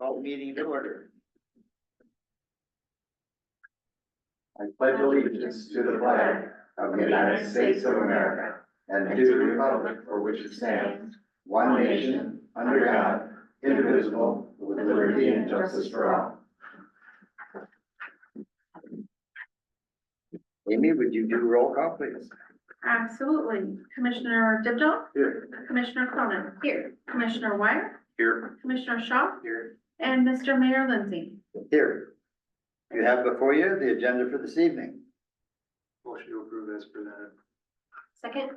Call the meeting to order. I pledge allegiance to the flag of the United States of America and to the republic for which it stands, one nation, under God, indivisible, with liberty and justice for all. Amy, would you do roll call, please? Absolutely. Commissioner Dipdell? Here. Commissioner Cronin? Here. Commissioner Wire? Here. Commissioner Shaw? Here. And Mr. Mayor Lindsay. Here. You have before you the agenda for this evening. Motion to approve as presented. Second.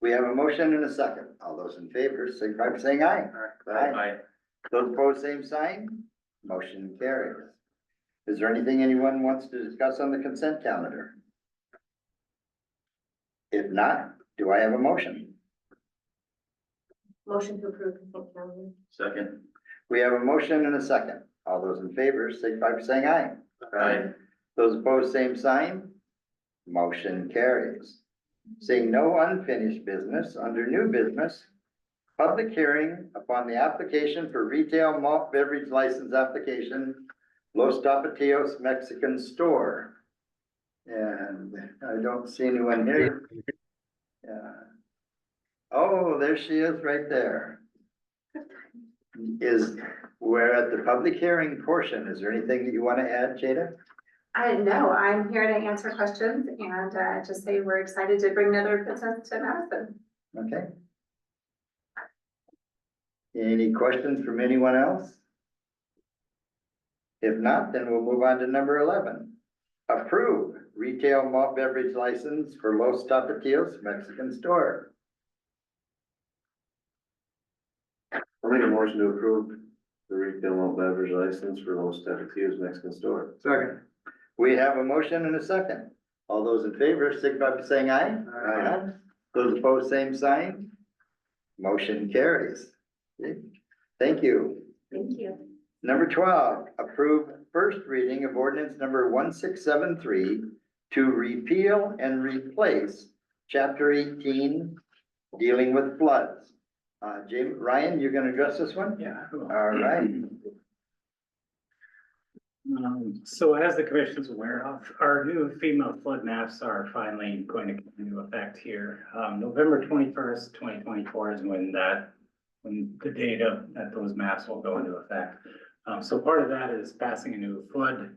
We have a motion and a second. All those in favor, signify by saying aye. Aye. Those opposed, same sign. Motion carries. Is there anything anyone wants to discuss on the consent calendar? If not, do I have a motion? Motion to approve consent calendar. Second. We have a motion and a second. All those in favor, signify by saying aye. Aye. Those opposed, same sign. Motion carries. Seeing no unfinished business, under new business, public hearing upon the application for retail malt beverage license application, Los Tapatios Mexican Store. And I don't see anyone here. Oh, there she is right there. We're at the public hearing portion. Is there anything that you want to add, Jada? I know, I'm here to answer questions and just say we're excited to bring another business to Madison. Okay. Any questions from anyone else? If not, then we'll move on to number 11. Approve retail malt beverage license for Los Tapatios Mexican Store. I'll make a motion to approve the retail malt beverage license for Los Tapatios Mexican Store. Second. We have a motion and a second. All those in favor, signify by saying aye. Aye. Those opposed, same sign. Motion carries. Thank you. Thank you. Number 12, approve first reading of ordinance number 1673 to repeal and replace chapter 18 dealing with floods. Ryan, you're gonna address this one? Yeah. All right. So as the commission is aware of, our new FEMA flood maps are finally going to come into effect here. November 21st, 2024 is when the data that those maps will go into effect. So part of that is passing a new flood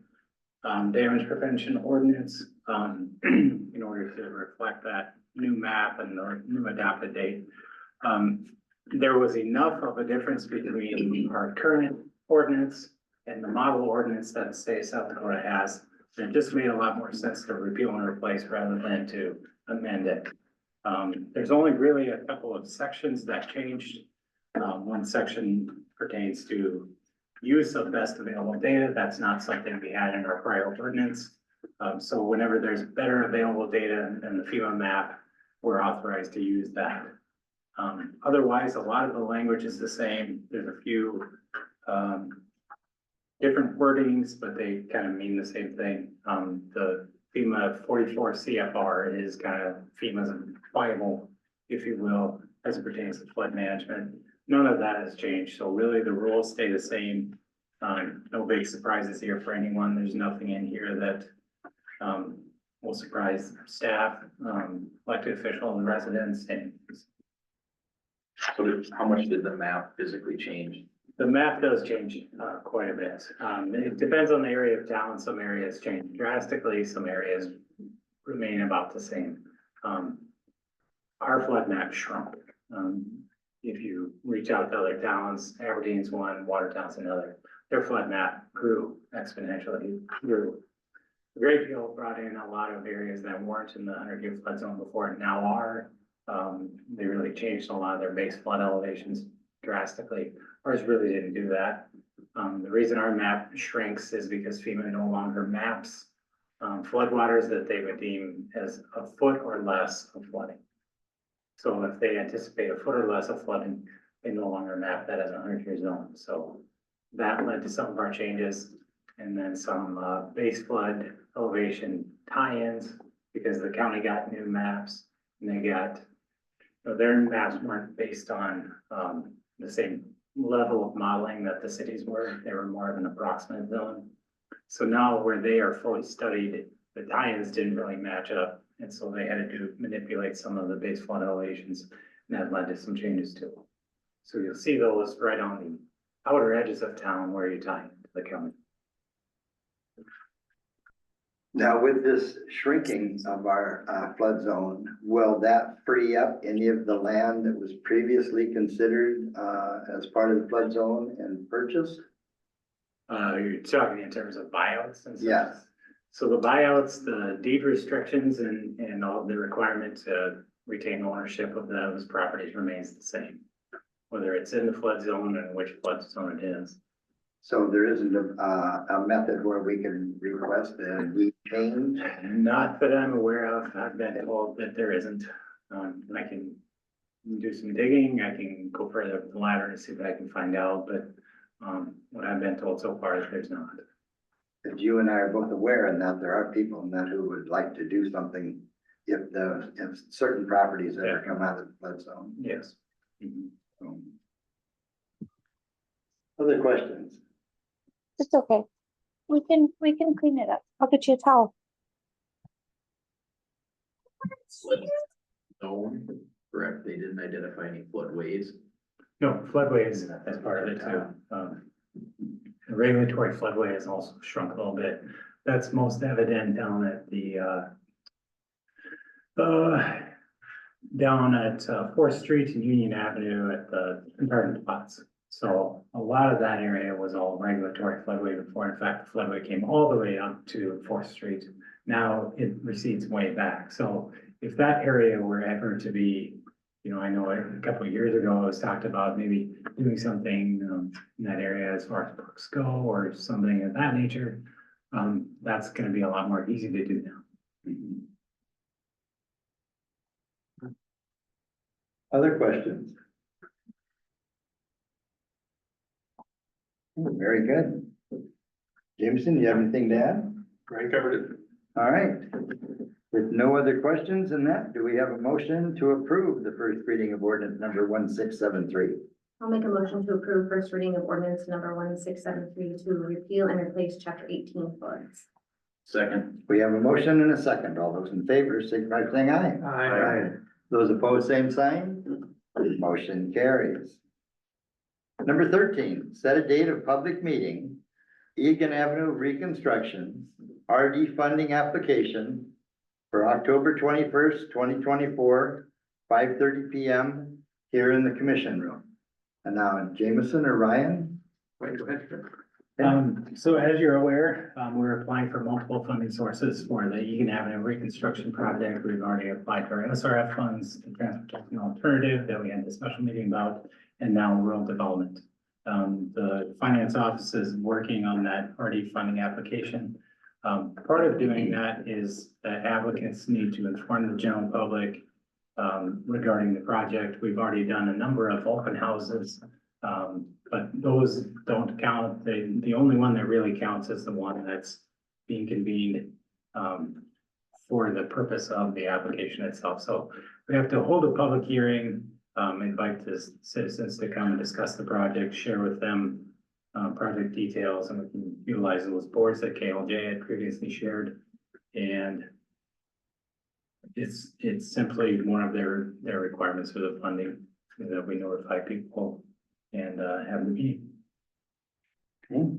damage prevention ordinance in order to reflect that new map and the new adopted date. There was enough of a difference between our current ordinance and the model ordinance that the state of South Dakota has. And it just made a lot more sense to repeal and replace rather than to amend it. There's only really a couple of sections that changed. One section pertains to use of best available data. That's not something we had in our prior ordinance. So whenever there's better available data than the FEMA map, we're authorized to use that. Otherwise, a lot of the language is the same. There's a few different wordings, but they kind of mean the same thing. The FEMA 44 CFR is kind of FEMA's Bible, if you will, as it pertains to flood management. None of that has changed. So really the rules stay the same. No big surprises here for anyone. There's nothing in here that will surprise staff, elected officials and residents. And so how much did the map physically change? the map does change quite a bit. It depends on the area of town. Some areas change drastically, some areas remain about the same. Our flood map shrunk. If you reach out to other towns, Aberdeen's one, Watertown's another, their flood map grew exponentially. Grayfield brought in a lot of areas that weren't in the 100-year flood zone before and now are. They really changed a lot of their base flood elevations drastically. Ours really didn't do that. The reason our map shrinks is because FEMA no longer maps floodwaters that they would deem as a foot or less of flooding. So if they anticipate a foot or less of flooding, they no longer map that as a 100-year zone. So that led to some of our changes, and then some base flood elevation tie-ins because the county got new maps and they got, their maps weren't based on the same level of modeling that the cities were. They were more of an approximate zone. So now where they are fully studied, the tie-ins didn't really match up. And so they had to manipulate some of the base flood elevations, and that led to some changes too. So you'll see those right on the outer edges of town where you tie into the county. Now, with this shrinking of our flood zone, will that free up any of the land that was previously considered as part of the flood zone and purchased? You're talking in terms of buyouts and stuff? Yes. So the buyouts, the deed restrictions and all the requirement to retain ownership of those properties remains the same. Whether it's in the flood zone and which flood zone it is. So there isn't a method where we can request a deed change? Not that I'm aware of. I've been told that there isn't. I can do some digging. I can go further up the ladder and see what I can find out, but what I've been told so far is there's not. If you and I are both aware and that there are people in that who would like to do something if certain properties ever come out of the flood zone. Yes. Mhm. Other questions? It's okay. We can clean it up. I'll get you a towel. No, correct, they didn't identify any floodways. No, floodways as part of it too. The regulatory floodway has also shrunk a little bit. That's most evident down at down at 4th Street and Union Avenue at the garden plots. So a lot of that area was all regulatory floodway before. In fact, the floodway came all the way up to 4th Street. Now it recedes way back. So if that area were ever to be, you know, I know a couple of years ago, it was talked about maybe doing something in that area as far as parks go or something of that nature. That's going to be a lot more easy to do now. Other questions? Very good. Jameson, you have anything to add? Brian covered it. All right. With no other questions in that, do we have a motion to approve the first reading of ordinance number 1673? I'll make a motion to approve first reading of ordinance number 1673 to repeal and replace chapter 18 floods. Second. We have a motion and a second. All those in favor, signify by saying aye. Aye. Those opposed, same sign. Motion carries. Number 13, set a date of public meeting, Egan Avenue reconstruction, RD funding application for October 21st, 2024, 5:30 PM here in the commission room. And now Jameson or Ryan? Wait, go ahead. So as you're aware, we're applying for multiple funding sources for the Egan Avenue reconstruction project. We've already applied for SRF funds, the transportation alternative that we had the special meeting about, and now rural development. The finance office is working on that RD funding application. Part of doing that is that applicants need to inform the general public regarding the project. We've already done a number of open houses. But those don't count. The only one that really counts is the one that's being convened for the purpose of the application itself. So we have to hold a public hearing, invite the citizens to come and discuss the project, share with them project details, and we can utilize those boards that KLJ had previously shared. And it's simply one of their requirements for the funding, that we notify people and have the meeting. Okay.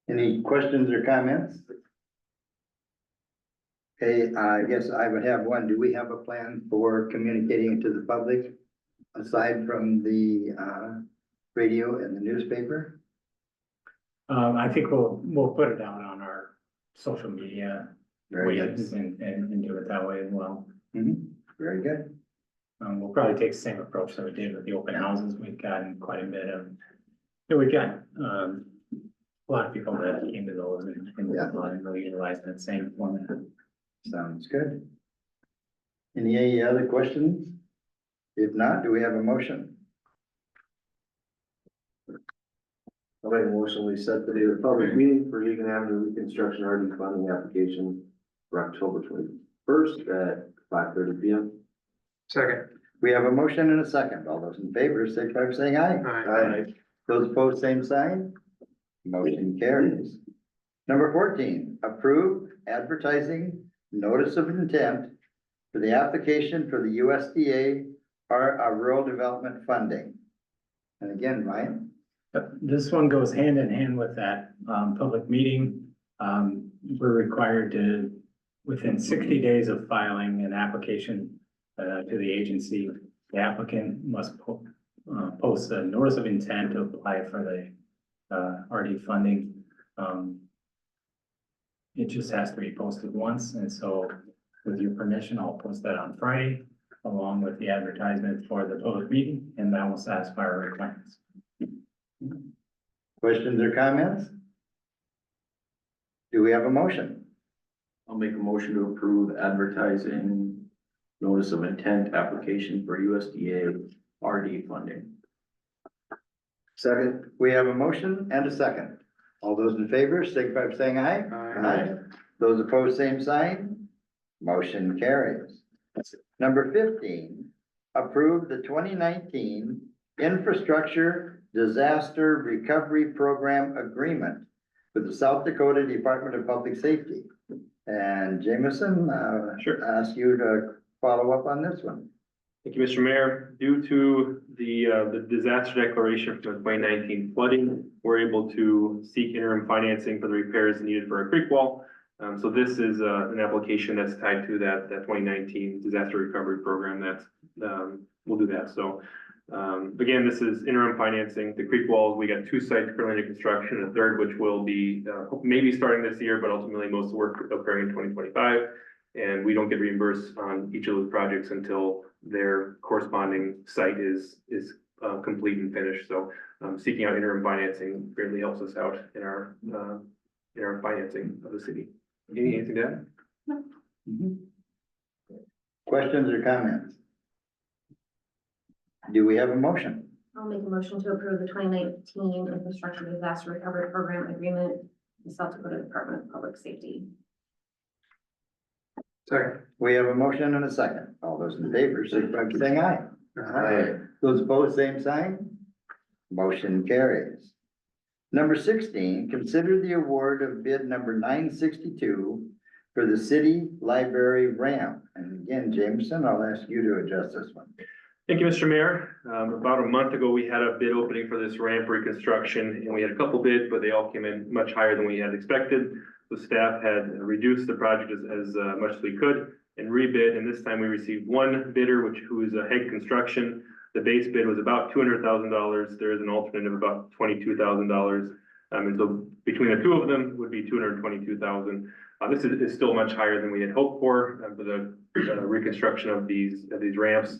Any questions or comments? Okay, I guess I would have one. Do we have a plan for communicating it to the public aside from the radio and the newspaper? I think we'll put it out on our social media Very good. ways and do it that way as well. Mhm. Very good. We'll probably take the same approach that we did with the open houses. We've gotten quite a bit of, we've got a lot of people that came to those and really utilize that same format. Sounds good. Any other questions? If not, do we have a motion? I'll make a motion, we set the date of public meeting for Egan Avenue reconstruction RD funding application for October 21st at 5:30 PM. Second. We have a motion and a second. All those in favor, signify by saying aye. Aye. Those opposed, same sign. Motion carries. Number 14, approve advertising notice of intent for the application for the USDA rural development funding. And again, Ryan, This one goes hand in hand with that, public meeting. We're required to, within 60 days of filing an application, to the agency, the applicant must post a notice of intent to apply for the, RD funding. It just has to be posted once, and so with your permission, I'll post that on Friday, along with the advertisement for the public meeting, and that will satisfy our requirements. questions or comments? Do we have a motion? I'll make a motion to approve advertising notice of intent application for USDA RD funding. Second. We have a motion and a second. All those in favor, signify by saying aye. Aye. Those opposed, same sign. Motion carries. Number 15, approve the 2019 Infrastructure Disaster Recovery Program Agreement with the South Dakota Department of Public Safety. And Jameson, Sure. ask you to follow up on this one. Thank you, Mr. Mayor. Due to the disaster declaration for the 2019 flooding, we're able to seek interim financing for the repairs needed for a creek wall. So this is an application that's tied to that 2019 disaster recovery program that will do that. So again, this is interim financing. The creek wall, we got 2 sites currently under construction, a third which will be maybe starting this year, but ultimately most of the work occurring in 2025. And we don't get reimbursed on each of those projects until their corresponding site is complete and finished. So seeking out interim financing greatly helps us out in our financing of the city. Anything to add? Questions or comments? Do we have a motion? I'll make a motion to approve the 2019 Infrastructure Disaster Recovery Program Agreement with the South Dakota Department of Public Safety. Second. We have a motion and a second. All those in favor, signify by saying aye. Aye. Those opposed, same sign. Motion carries. Number 16, consider the award of bid number 962 for the city library ramp. And again, Jameson, I'll ask you to address this one. Thank you, Mr. Mayor. About a month ago, we had a bid opening for this ramp reconstruction, and we had a couple bids, but they all came in much higher than we had expected. The staff had reduced the project as much as we could and rebid, and this time we received one bidder, who is a Hague Construction. The base bid was about $200,000. There is an alternate of about $22,000. And so between the two of them would be $222,000. This is still much higher than we had hoped for the reconstruction of these ramps.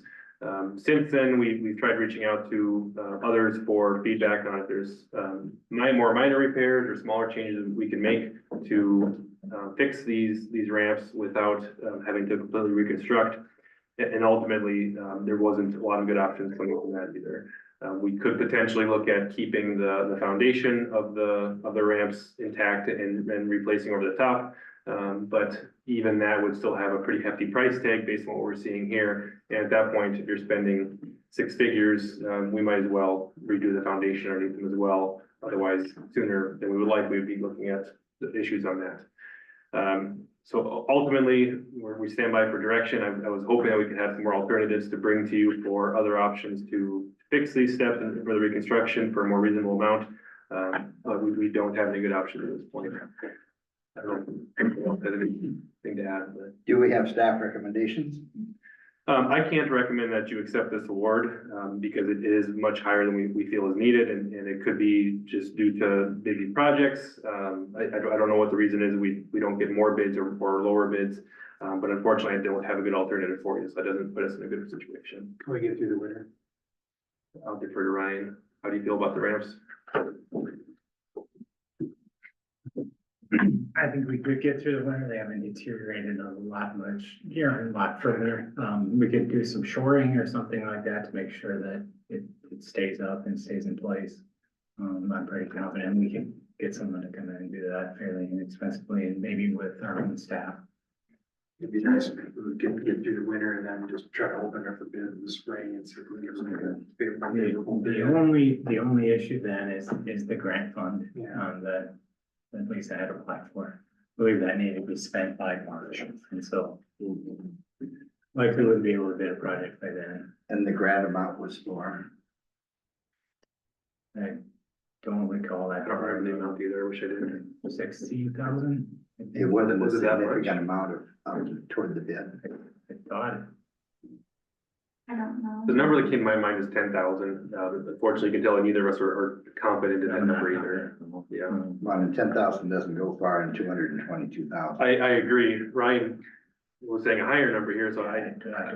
Since then, we've tried reaching out to others for feedback on if there's more minor repairs or smaller changes that we can make to fix these ramps without having to completely reconstruct. And ultimately, there wasn't a lot of good options coming from that either. We could potentially look at keeping the foundation of the ramps intact and replacing over the top. But even that would still have a pretty hefty price tag based on what we're seeing here. And at that point, if you're spending 6 figures, we might as well redo the foundation underneath them as well. Otherwise, sooner than we would like, we'd be looking at the issues on that. So ultimately, we stand by for direction. I was hoping that we could have some more alternatives to bring to you for other options to fix these steps and for the reconstruction for a more reasonable amount. But we don't have any good options at this point. I don't know if anyone has anything to add, but. Do we have staff recommendations? I can't recommend that you accept this award, because it is much higher than we feel is needed, and it could be just due to busy projects. I don't know what the reason is, we don't get more bids or lower bids, but unfortunately, I don't have a good alternative for you, so that doesn't put us in a good situation. Can we get through the winter? I'll defer to Ryan. How do you feel about the ramps? I think we could get through the winter. They haven't deteriorated a lot further. We could do some shoring or something like that to make sure that it stays up and stays in place. I'm pretty confident we can get someone to come in and do that fairly inexpensively and maybe with our own staff. It'd be nice if we could get through the winter and then just try to open up a bit in the spring and see if we can get some favorable. The only issue then is the grant fund, Yeah. that at least I had applied for. I believe that needed to be spent by March, and so likely wouldn't be able to bid a project by then. And the grant amount was for, I don't recall I that. don't remember the amount either, I wish I did. 60,000? it wasn't a Was it that much? significant amount of, toward the bid. I thought, I don't know. The number that came to my mind is 10,000. Unfortunately, you can tell neither of us are confident in that I'm not number either. Yeah. Well, and 10,000 doesn't go far in 222,000. I agree. Ryan was saying a higher number here, so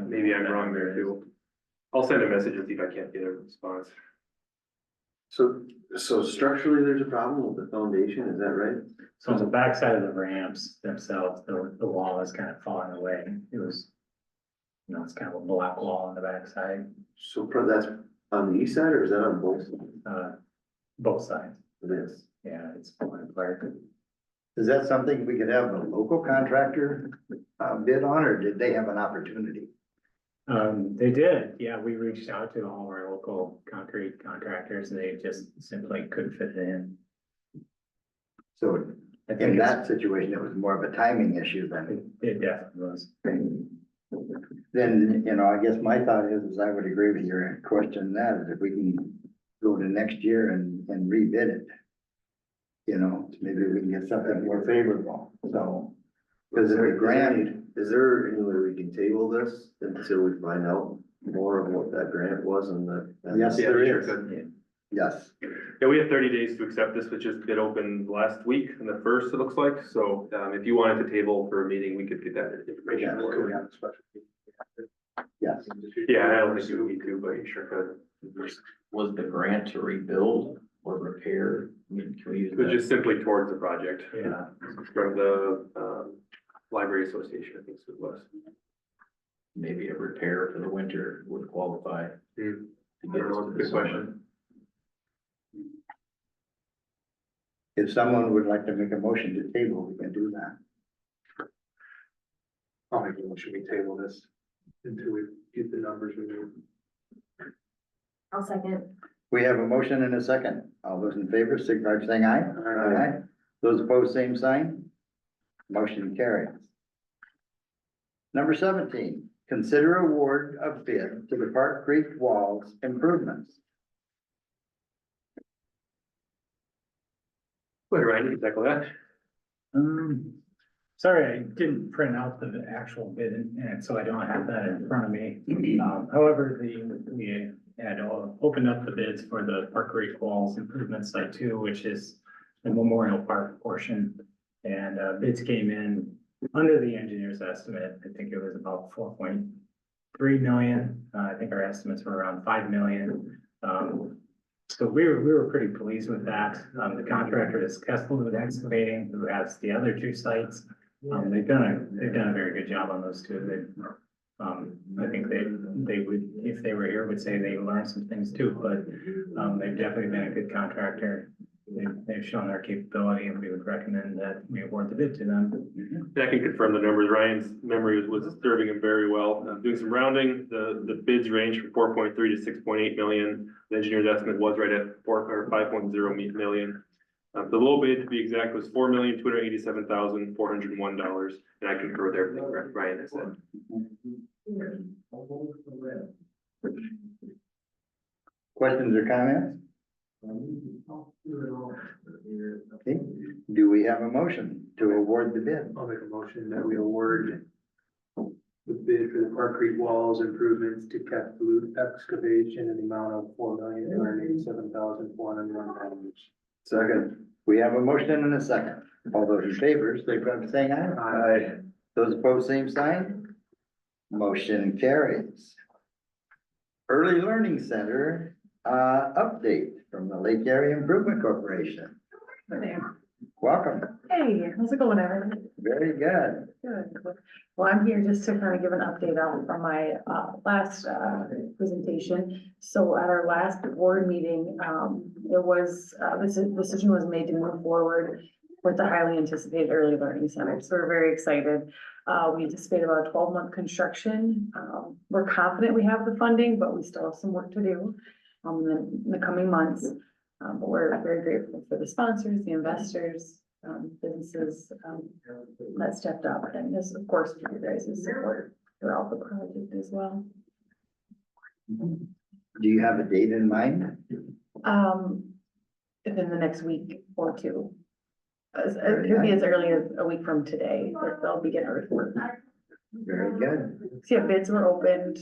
maybe I'm wrong there too. I'll send a message and see if I can't get a response. So structurally, there's a problem with the foundation, is that right? So on the backside of the ramps themselves, the wall is kind of falling away. It was, it's kind of a block wall on the backside, So that's on the east side or is that on both? both sides. It is. Yeah, it's falling apart. Is that something we could have a local contractor bid on, or did they have an opportunity? They did, yeah, we reached out to all our local concrete contractors, and they just simply couldn't fit it in. So I think in it's- that situation, it was more of a timing issue than, It definitely was. then, I guess my thought is I would agree with your question that is if we can go to next year and rebid it. Maybe we can get something more favorable, so. Because of the grant, Is there any way we can table this until we find out more of what that grant was and the? Yes, Yeah, there sure is. could. Yes, Yeah, we have 30 days to accept this, which is bid open last week and the first, it looks like. So if you wanted to table for a meeting, we could get that information. Yeah, for Could we you. have a special meeting? yes. Yeah, I don't think you need to, but you sure could. Was the grant to rebuild or repair? I mean, can we use It was that? just simply towards the project. Yeah, From the Library Association, I think it was. Maybe a repair for the winter would qualify. Hmm. to get us to the Good question. If someone would like to make a motion to table, we can do that. I'll make a motion, we table this until we get the numbers we need. I'll second. We have a motion and a second. All those in favor, signify by saying aye. Aye. Those opposed, same sign. Motion carries. Number 17, consider award of bid to the Park Creek Walls improvements. Go ahead, Ryan, you can tackle that. Sorry, I didn't print out the actual bid, and so I don't have that in front of me. However, we had opened up the bids for the Park Creek Walls Improvement Site 2, which is the Memorial Park portion. And bids came in under the engineer's estimate. I think it was about 4.3 million. I think our estimates were around 5 million. So we were pretty pleased with that. The contractor is Castlewood Excavating, who has the other two sites. They've done a very good job on those two. I think they would, if they were here, would say they learned some things too, but they've definitely been a good contractor. They've shown their capability, and we would recommend that we award the bid to them. And I can confirm the numbers. Ryan's memory was serving him very well. Doing some rounding, the bids range from 4.3 to 6.8 million. The engineer's estimate was right at 5.0 million. The low bid, to be exact, was $4,287,401, and I concur with everything Ryan has said. Questions or comments? Okay, do we have a motion to award the bid? I'll make a motion that we award the bid for the Park Creek Walls improvements to Castlewood Excavation in the amount of $4,287,401. Second. We have a motion and a second. All those in favor, signify by saying aye. Aye. Those opposed, same sign. Motion carries. Early Learning Center, update from the Lake Area Improvement Corporation. Welcome. Hey, how's it going, everyone? Very good. Good. Well, I'm here just to kind of give an update on from my last presentation. So at our last board meeting, it was this decision was made to move forward with the highly anticipated early learning center. So we're very excited. We anticipate about a 12-month construction. We're confident we have the funding, but we still have some work to do in the coming months. But we're very grateful for the sponsors, the investors, businesses that stepped up, and this, of course, for you guys' support throughout the project as well. Do you have a date in mind? Within the next week or two. It could be as early as a week from today, that they'll begin earthwork. Very good. So yeah, bids were opened,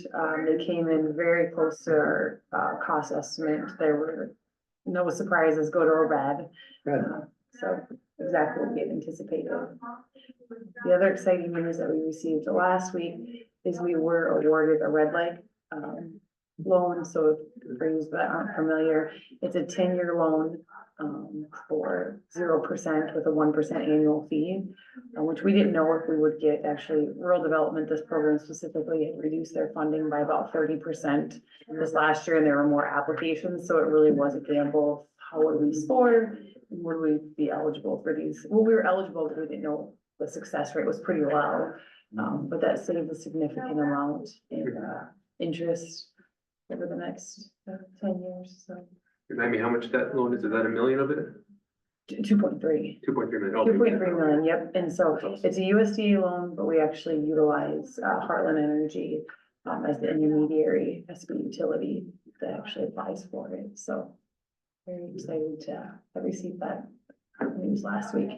they came in very close to our, cost estimate, there were no surprises, good or bad. Good. So exactly what we had anticipated. The other exciting news that we received last week is we were awarded a red light, loan, so for those that aren't familiar, it's a 10-year loan, for 0% with a 1% annual fee, which we didn't know if we would get. Actually, rural development, this program specifically, had reduced their funding by about 30% this last year, and there were more applications, so it really was a gamble of how would we score, and would we be eligible for these. Well, we were eligible, but we didn't know the success rate was pretty low, but that saved a significant amount in interest over the next 10 years, so. Remind me how much that loan is? Is that $1 million of it? 2.3. 2.3 million. Oh, 2.3 million, yep, and so it's a USDA loan, but we actually utilize Heartland Energy as the intermediary SB utility that actually applies for it, so. Very excited to have received that news last week.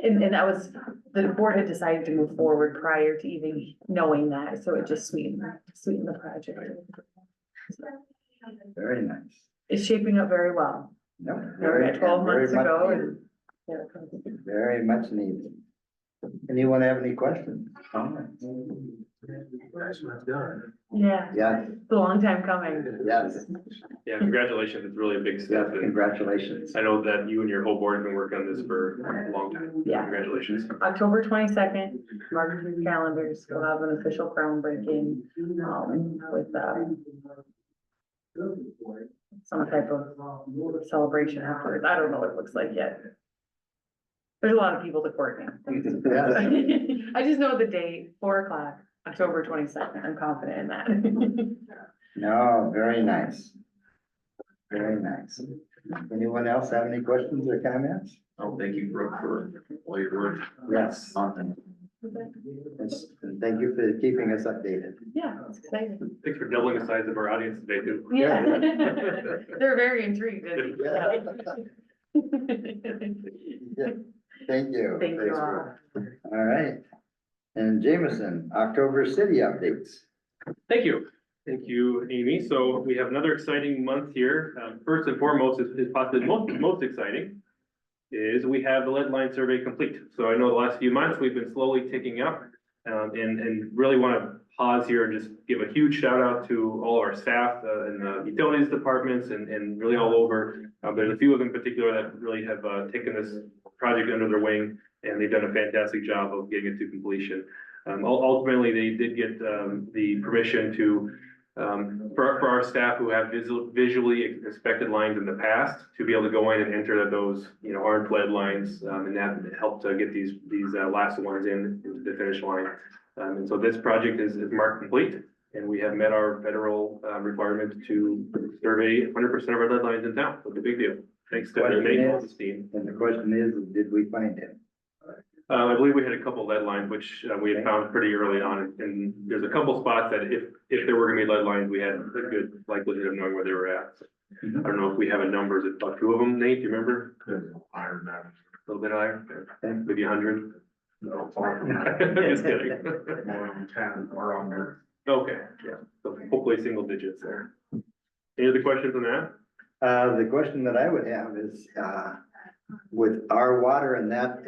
And that was, the board had decided to move forward prior to even knowing that, so it just sweetened the project. Very nice. It's shaping up very well. No, We're at 12 months very much ago, needed. and yeah. Very much needed. Anyone have any questions? Comments? Yeah, Yeah, it's a long time coming. yes, Yeah, congratulations. It's really a big yeah, step. And congratulations. I know that you and your whole board have been working on this for a long time. Yeah. Congratulations. October 22nd, mark your calendars, we'll have an official groundbreaking, with, some type of celebration afterwards. I don't know what it looks like yet. There's a lot of people to coordinate. Yeah. I just know the date, 4 o'clock, October 22nd. I'm confident in that. No, very nice. Very nice. Anyone else have any questions or comments? Oh, thank you, Brooke, for all your work. Yes. And thank you for keeping us updated. Yeah, it's exciting. Thanks for doubling the size of our audience today too. Yeah. They're very intrigued. Yeah. Yeah. Thank you. Thank you all. All right. And Jameson, October city updates. Thank you. Thank you, Amy. So we have another exciting month here. First and foremost is possibly most exciting is we have the lead line survey complete. So I know the last few months we've been slowly ticking up and really want to pause here and just give a huge shout out to all of our staff in the utilities departments and really all over. There's a few of them in particular that really have taken this project under their wing, and they've done a fantastic job of getting it to completion. Ultimately, they did get the permission to for our staff who have visually inspected lines in the past to be able to go in and enter those, aren't lead lines, and that helped to get these last ones into the finish line. And so this project is marked complete, and we have met our federal requirement to survey 100% of our lead lines in town. So it's a big deal. Thanks to Nate and his team. And the question is, did we find him? I believe we had a couple lead lines, which we had found pretty early on, and there's a couple spots that if there were gonna be lead lines, we had a good likelihood of knowing where they were at. So, I don't know if we have a numbers, it's about 2 of them, Nate, do you remember? Higher than that. A little bit higher, Okay. maybe 100? No, far from that. Just kidding. More than 10 or under. Okay, yeah, so hopefully single digits there. Any other questions on that? The question that I would have is, with our water and that,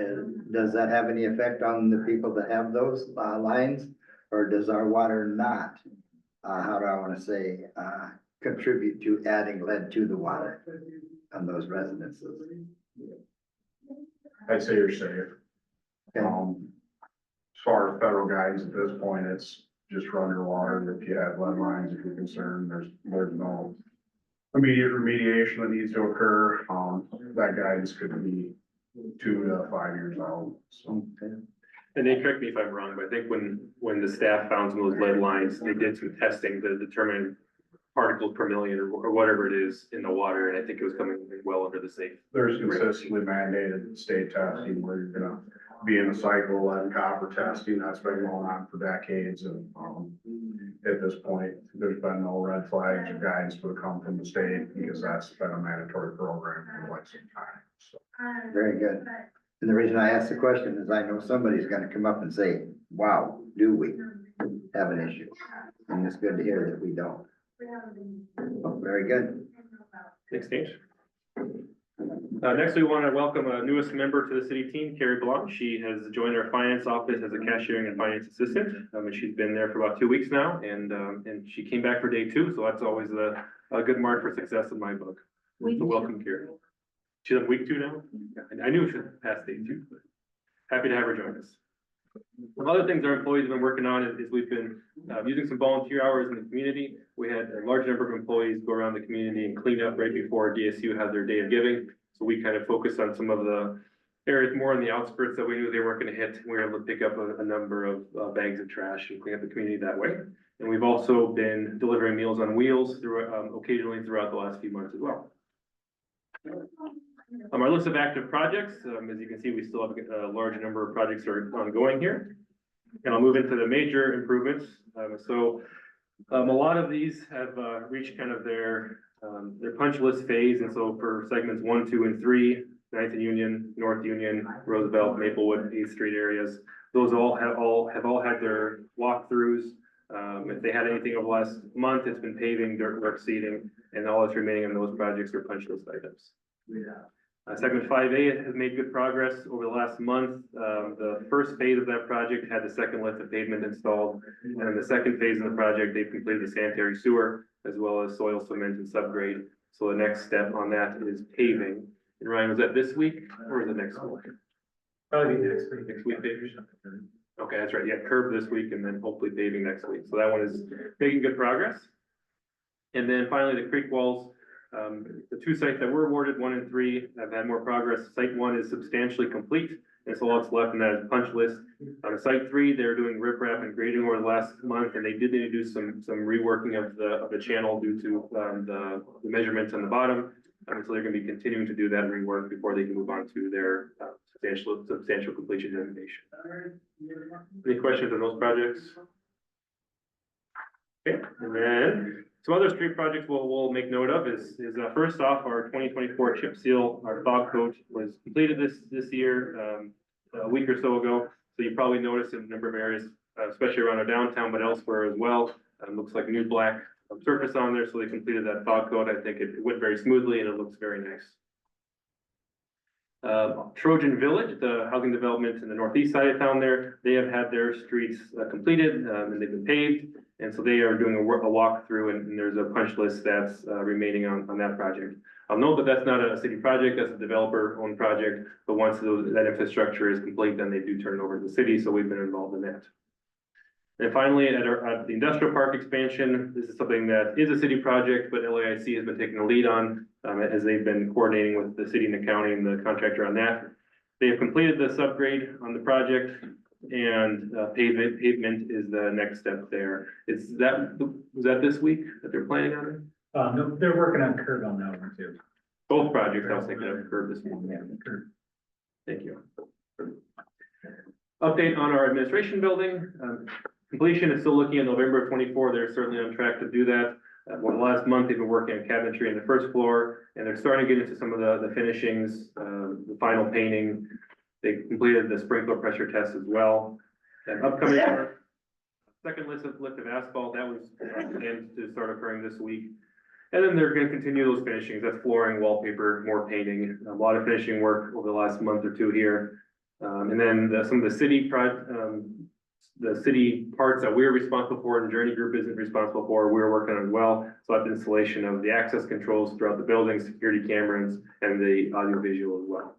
does that have any effect on the people that have those lines? Or does our water not, how do I want to say, contribute to adding lead to the water on those residences? I'd say you're safe. Okay. As far as federal guidance at this point, it's just run your water. If you have lead lines, if you're concerned, there's no immediate remediation that needs to occur. That guidance could be 2 to 5 years old, so. And they correct me if I'm wrong, but I think when the staff found some of those lead lines, they did some testing to determine particles per million or whatever it is in the water, and I think it was coming well under the safe. There's consistently mandated state testing where you're gonna be in a cycle and copper testing. That's been going on for decades. And, at this point, there's been no red flags or guidance would come from the state because that's been a mandatory program for quite some time. So. Very good. And the reason I asked the question is I know somebody's gonna come up and say, wow, do we have an issue? And it's good to hear that we don't. Oh, very good. Thanks, Dave. Next, we want to welcome a newest member to the city team, Carrie Blanc. She has joined our finance office as a cashiering and finance assistant. And she's been there for about 2 weeks now, and she came back for day 2, so that's always a good mark for success in my book. So welcome, Carrie. She's on week 2 now? And I knew she should pass day 2, but happy to have her join us. Some other things our employees have been working on is we've been using some volunteer hours in the community. We had a large number of employees go around the community and clean up right before DSU had their day of giving. So we kind of focused on some of the areas more in the outskirts that we knew they weren't going to hit. We were able to pick up a number of bags of trash and clean up the community that way. And we've also been delivering Meals on Wheels through occasionally throughout the last few months as well. Our list of active projects, as you can see, we still have a large number of projects that are ongoing here. And I'll move into the major improvements. A lot of these have reached kind of their punch list phase. And so for segments 1, 2, and 3, 9th and Union, North Union, Roosevelt, Maplewood, 8th Street areas, those have all had their walkthroughs. If they had anything over the last month, it's been paving, dirt work, seeding, and all that's remaining on those projects are punch list items. Segment 5A has made good progress over the last month. The first phase of that project had the second lift of pavement installed. And in the second phase of the project, they've completed the sanitary sewer as well as soil cement and subgrade. So the next step on that is paving. And Ryan, was that this week or is it next week? Probably next week. Next week, paving. Okay, that's right. Yeah, curb this week and then hopefully paving next week. So that one is making good progress. And then finally, the creek walls. The 2 sites that were awarded, 1 and 3, have had more progress. Site 1 is substantially complete, and so all that's left in that punch list. On site 3, they're doing riprap and grading over the last month, and they did need to do some reworking of the channel due to the measurements on the bottom. So they're going to be continuing to do that rework before they can move on to their substantial completion designation. Any questions on those projects? Okay, and then some other street projects we'll make note of is first off, our 2024 chip seal, our fog coat was completed this year, a week or so ago. So you probably noticed in a number of areas, especially around our downtown, but elsewhere as well. Looks like new black surface on there. So they completed that fog coat. I think it went very smoothly and it looks very nice. Trojan Village, the housing development in the northeast side of town there, they have had their streets completed and they've been paved. And so they are doing a walkthrough and there's a punch list that's remaining on that project. I'll note that that's not a city project, that's a developer owned project, but once that infrastructure is complete, then they do turn it over to the city. So we've been involved in that. And finally, at the industrial park expansion, this is something that is a city project, but LAIC has been taking the lead on as they've been coordinating with the city and the county and the contractor on that. They have completed the subgrade on the project and pavement is the next step there. Was that this week that they're planning on it? No, they're working on curb on that one too. Both projects, I was thinking of curb this morning. Yeah, curb. Thank you. Update on our administration building. Completion is still looking at November of 24. They're certainly on track to do that. Well, the last month they've been working on cabinetry on the first floor, and they're starting to get into some of the finishings, the final painting. They completed the sprinkler pressure test as well. And upcoming second lift of asphalt, that was planned to start occurring this week. And then they're going to continue those finishings. That's flooring, wallpaper, more painting, a lot of finishing work over the last month or 2 here. And then some of the city parts that we're responsible for and Journey Group isn't responsible for, we're working on as well. So that's installation of the access controls throughout the building, security cameras, and the audio visual as well.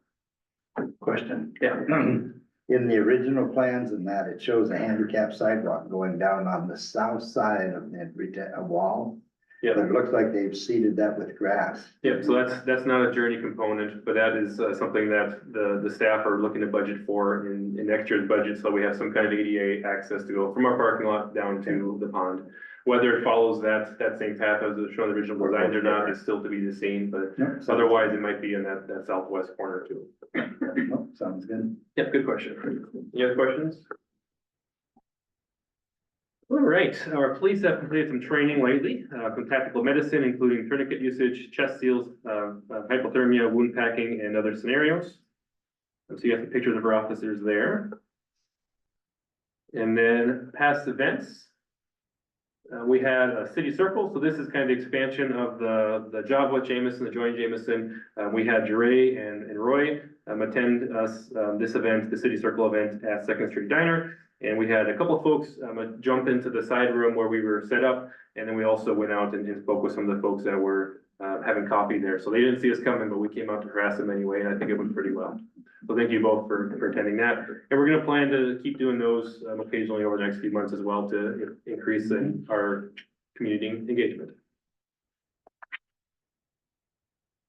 Question. Yeah. In the original plans and that, it shows a handicap sidewalk going down on the south side of the wall. Yeah. But it looks like they've seeded that with grass. Yeah, so that's not a journey component, but that is something that the staff are looking to budget for in next year's budget. So we have some kind of ADA access to go from our parking lot down to the pond. Whether it follows that same path as shown in the original designs or not is still to be seen, but Yep, sounds- otherwise it might be in that southwest corner too. Nope, sounds good. Yep, good question. Any other questions? All right, our police have completed some training lately, from tactical medicine, including tourniquet usage, chest seals, hypothermia, wound packing, and other scenarios. So you have the pictures of our officers there. And then past events. We had a city circle, so this is kind of the expansion of the job with Jameson, the joint Jameson. We had Jeray and Roy attend us this event, the city circle event at Second Street Diner. And we had a couple of folks jump into the side room where we were set up. And then we also went out and spoke with some of the folks that were having coffee there. So they didn't see us coming, but we came out to harass them anyway, and I think it went pretty well. So thank you both for attending that. And we're gonna plan to keep doing those occasionally over the next few months as well to increase in our community engagement.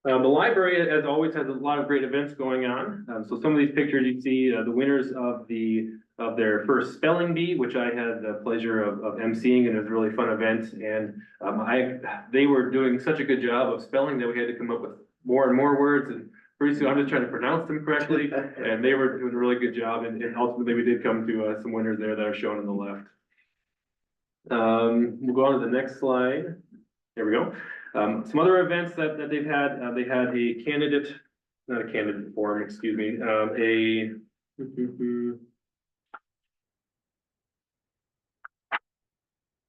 The library, as always, has a lot of great events going on. So some of these pictures you see, the winners of their first spelling bee, which I had the pleasure of emceeing, and it was a really fun event. And they were doing such a good job of spelling that we had to come up with more and more words, and pretty soon I'm just trying to pronounce them correctly. And they were doing a really good job, and ultimately we did come to some winners there that are shown on the left. We'll go on to the next slide. There we go. Some other events that they've had, they had a candidate, not a candidate forum, excuse me,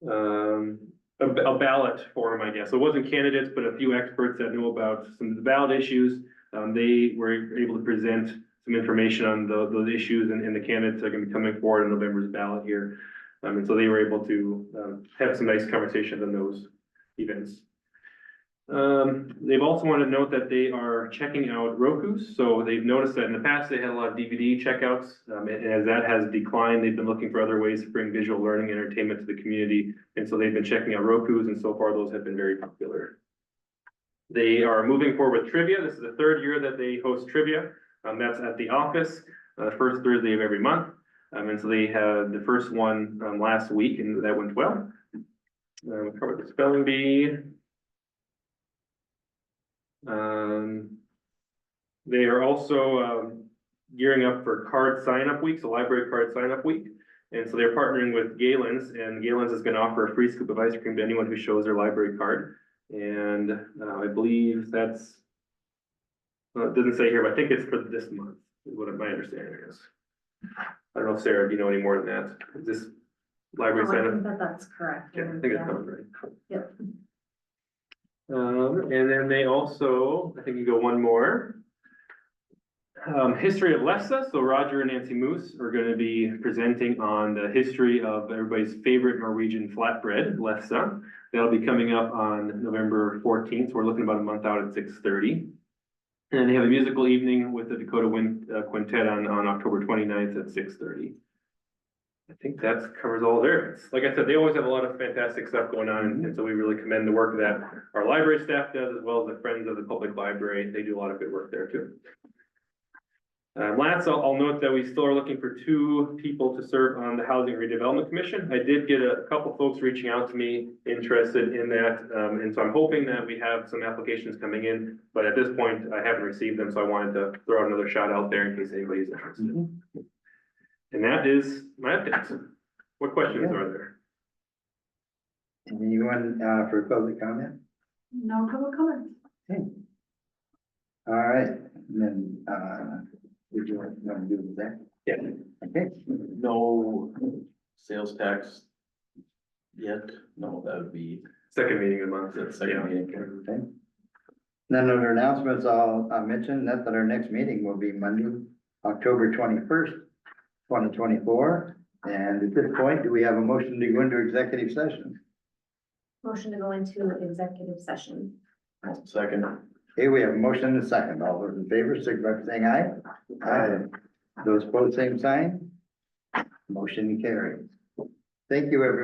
a ballot forum, I guess. It wasn't candidates, but a few experts that knew about some of the ballot issues. They were able to present some information on those issues, and the candidates are going to be coming forward on November's ballot here. And so they were able to have some nice conversations on those events. They've also wanted to note that they are checking out Roku's. So they've noticed that in the past they had a lot of DVD checkouts, and as that has declined, they've been looking for other ways to bring visual learning and entertainment to the community. And so they've been checking out Roku's, and so far those have been very popular. They are moving forward with trivia. This is the third year that they host trivia. That's at the office, first Thursday of every month. And so they had the first one last week, and that went well. We covered the spelling bee. They are also gearing up for card sign-up week, so library card sign-up week. And so they're partnering with Galen's, and Galen's is going to offer a free scoop of ice cream to anyone who shows their library card. And I believe that's, well, it doesn't say here, but I think it's for this month, is what my understanding is. I don't know if Sarah, do you know any more than that? Is this library Oh, I sign-up? think that's correct. Yeah, I think it's coming right. Yep. And then they also, I think you go one more. History of Lefse. So Roger and Nancy Moose are going to be presenting on the history of everybody's favorite Norwegian flatbread, Lefse. That'll be coming up on November 14th. So we're looking about a month out at 6:30. And then they have a musical evening with the Dakota Wind Quintet on October 29th at 6:30. I think that covers all their events. Like I said, they always have a lot of fantastic stuff going on, and so we really commend the work that our library staff does, as well as the Friends of the Public Library. They do a lot of good work there too. Last, I'll note that we still are looking for 2 people to serve on the Housing Redevelopment Commission. I did get a couple folks reaching out to me interested in that, and so I'm hoping that we have some applications coming in, but at this point I haven't received them, so I wanted to throw another shout out there in case anybody's interested. And that is my update. What questions are there? Anyone for public comment? No public comment. Okay. All right, and then did you want to do that? Yeah. Okay. No sales tax yet? No, that would be Second meeting of the month. the second meeting. Okay. Then under announcements, I'll mention that our next meeting will be Monday, October 21st, 2024. And at this point, do we have a motion to go into executive session? Motion to go into executive session. Second. Okay, we have a motion and a second. All those in favor, signify by saying aye. Aye. Those opposed, same sign. Motion carries. Thank you, everyone.